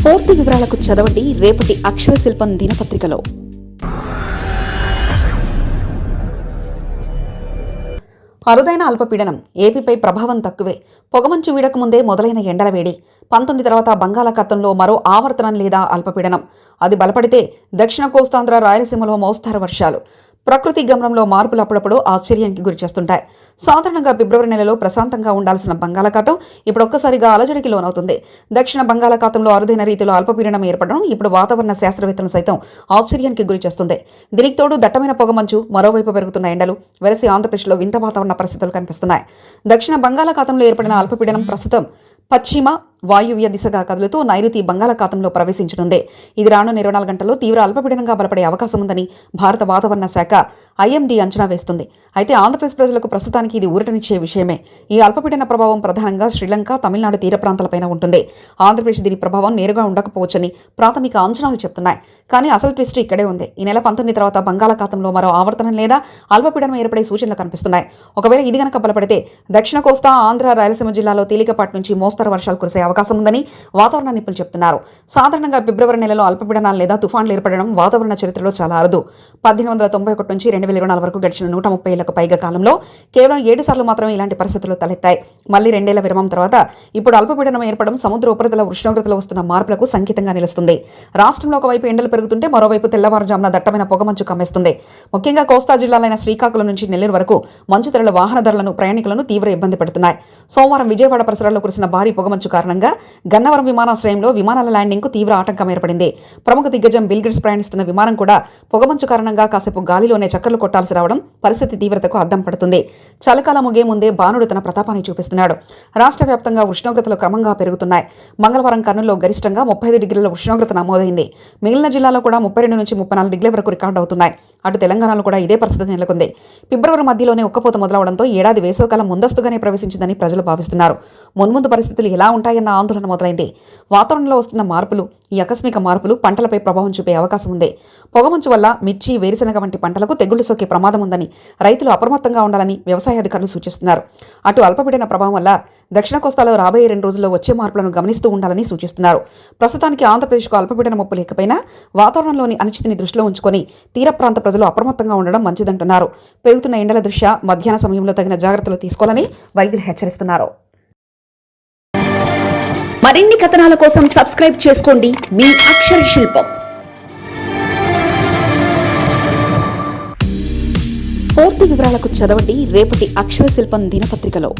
పూర్తి వివరాలకు చదవండి రేపటి అక్షర శిల్పం దినపత్రికలో. అరుదైన అల్పపీడనం ఏపీపై ప్రభావం తక్కువే. పొగమంచు వీడకముందే మొదలైన ఎండల వేడి. 19 తర్వాత బంగాళాఖాతంలో మరో ఆవర్తనం లేదా అల్పపీడనం. అది బలపడితే దక్షిణ కోస్తాంధ్ర, రాయలసీమలో మోస్తారు వర్షాలు. ప్రకృతి గమనంలో మార్పులు అప్పుడప్పుడు ఆశ్చర్యానికి గురిచేస్తుంటాయి. సాధారణంగా ఫిబ్రవరి నెలలో ప్రశాంతంగా ఉండాల్సిన బంగాళాఖాతం ఇప్పుడు ఒక్కసారిగా అలజడికి లోనవుతుంది. దక్షిణ బంగాళాఖాతంలో అరుదైన రీతిలో అల్పపీడనం ఏర్పడడం ఇప్పుడు వాతావరణ శాస్త్రవేత్తలను సైతం ఆశ్చర్యానికి గురిచేస్తుంది. దీనికి తోడు దట్టమైన పొగమంచు, మరోవైపు పెరుగుతున్న ఎండలు వెరసి ఆంధ్రప్రదేశ్లో వింత వాతావరణ పరిస్థితులు కనిపిస్తున్నాయి. దక్షిణ బంగాళాఖాతంలో ఏర్పడిన అల్పపీడనం ప్రస్తుతం పశ్చిమ వాయువ్య దిశగా కదులుతూ నైరుతి బంగాళాఖాతంలో ప్రవేశించనుంది. ఇది రానున్న 24 గంటల్లో తీవ్ర అల్పపీడనంగా బలపడే అవకాశం ఉందని భారత వాతావరణ శాఖ ఐఎండీ అంచనా వేస్తుంది. అయితే ఆంధ్రప్రదేశ్ ప్రజలకు ప్రస్తుతానికి ఇది ఊరటనిచ్చే విషయమే. ఈ అల్పపీడన ప్రభావం ప్రధానంగా శ్రీలంక, తమిళనాడు తీర ప్రాంతాలపైన ఉంటుంది. ఆంధ్రప్రదేశ్ దీని ప్రభావం నేరుగా ఉండకపోవచ్చని ప్రాథమిక అంచనాలు చెప్తున్నాయి. కానీ అసలు ట్విస్ట్ ఇక్కడే ఉంది. ఈ నెల 19 తర్వాత బంగాళాఖాతంలో మరో ఆవర్తనం లేదా అల్పపీడనం ఏర్పడే సూచనలు కనిపిస్తున్నాయి. ఒకవేళ ఇది గనక బలపడితే దక్షిణ కోస్తా, ఆంధ్ర, రాయలసీమ జిల్లాలో తేలికపాటి నుంచి మోస్తరు వర్షాలు కురిసే అవకాశం ఉందని వాతావరణ నిపుణులు చెప్తున్నారు. సాధారణంగా ఫిబ్రవరి నెలలో అల్పపీడనాలు లేదా తుఫాన్లు ఏర్పడడం వాతావరణ చరిత్రలో చాలా అరుదు. 1891 నుంచి 2024 వరకు గడిచిన 130 ఏళ్లకు పైగా కాలంలో కేవలం 7 సార్లు మాత్రమే ఇలాంటి పరిస్థితులు తలెత్తాయి. మళ్లీ 2 ఏళ్ల విరామం తర్వాత ఇప్పుడు అల్పపీడనం ఏర్పడడం సముద్ర ఉపరితల ఉష్ణోగ్రతలో వస్తున్న మార్పులకు సంకేతంగా నిలుస్తుంది. రాష్ట్రంలో ఒకవైపు ఎండలు పెరుగుతుంటే మరోవైపు తెల్లవారుజామున దట్టమైన పొగమంచు కమ్మేస్తుంది. ముఖ్యంగా కోస్తా జిల్లాలైన శ్రీకాకుళం నుంచి నెల్లూరు వరకు మంచు తెరల వాహనదారులను, ప్రయాణికులను తీవ్ర ఇబ్బంది పెడుతున్నాయి. సోమవారం విజయవాడ పరిసరాల్లో కురిసిన భారీ పొగమంచు కారణంగా గన్నవరం విమానాశ్రయంలో విమానాల ల్యాండింగ్కు తీవ్ర ఆటంకం ఏర్పడింది. ప్రముఖ దిగ్గజం బిల్ గేట్స్ ప్రయాణిస్తున్న విమానం కూడా పొగమంచు కారణంగా కాసేపు గాలిలోనే చక్కర్లు కొట్టాల్సి రావడం పరిస్థితి తీవ్రతకు అద్దం పడుతుంది. చలికాలం ముగే ముందే బాణుడు తన ప్రతాపాన్ని చూపిస్తున్నాడు. రాష్ట్ర వ్యాప్తంగా ఉష్ణోగ్రతలు క్రమంగా పెరుగుతున్నాయి. మంగళవారం కర్నూలులో గరిష్టంగా 35 డిగ్రీల ఉష్ణోగ్రత నమోదైంది. మిగిలిన జిల్లాలో కూడా 32 నుంచి 34 డిగ్రీల వరకు రికార్డు అవుతున్నాయి. అటు తెలంగాణలో కూడా ఇదే పరిస్థితి నెలకొంది. ఫిబ్రవరి మధ్యలోనే ఉక్కపోత మొదలవడంతో ఏడాది వేసవికాలం ముందస్తుగానే ప్రవేశించిందని ప్రజలు భావిస్తున్నారు. మున్ముందు పరిస్థితులు ఎలా ఉంటాయన్న ఆందోళన మొదలైంది. వాతావరణంలో వస్తున్న మార్పులు, ఈ ఆకస్మిక మార్పులు పంటలపై ప్రభావం చూపే అవకాశం ఉంది. పొగమంచు వల్ల మిర్చి, వేరుశనగ వంటి పంటలకు తెగుళ్లు సోకే ప్రమాదం ఉందని రైతులు అప్రమత్తంగా ఉండాలని వ్యవసాయ అధికారులు సూచిస్తున్నారు. అటు అల్పపీడన ప్రభావం వల్ల దక్షిణ కోస్తాలో రాబోయే 2 రోజుల్లో వచ్చే మార్పులను గమనిస్తూ ఉండాలని సూచిస్తున్నారు. ప్రస్తుతానికి ఆంధ్రప్రదేశ్కు అల్పపీడన ముప్పు లేకపోయినా వాతావరణంలోని అనిశ్చితిని దృష్టిలో ఉంచుకొని తీర ప్రాంత ప్రజలు అప్రమత్తంగా ఉండడం మంచిదంటున్నారు. పెరుగుతున్న ఎండల దృష్ట్యా మధ్యాహ్న సమయంలో తగిన జాగ్రత్తలు తీసుకోవాలని వైద్యులు హెచ్చరిస్తున్నారు. మరిన్ని కథనాల కోసం సబ్స్క్రైబ్ చేసుకోండి మీ అక్షర శిల్పం. పూర్తి వివరాలకు చదవండి రేపటి అక్షర శిల్పం దినపత్రికలో.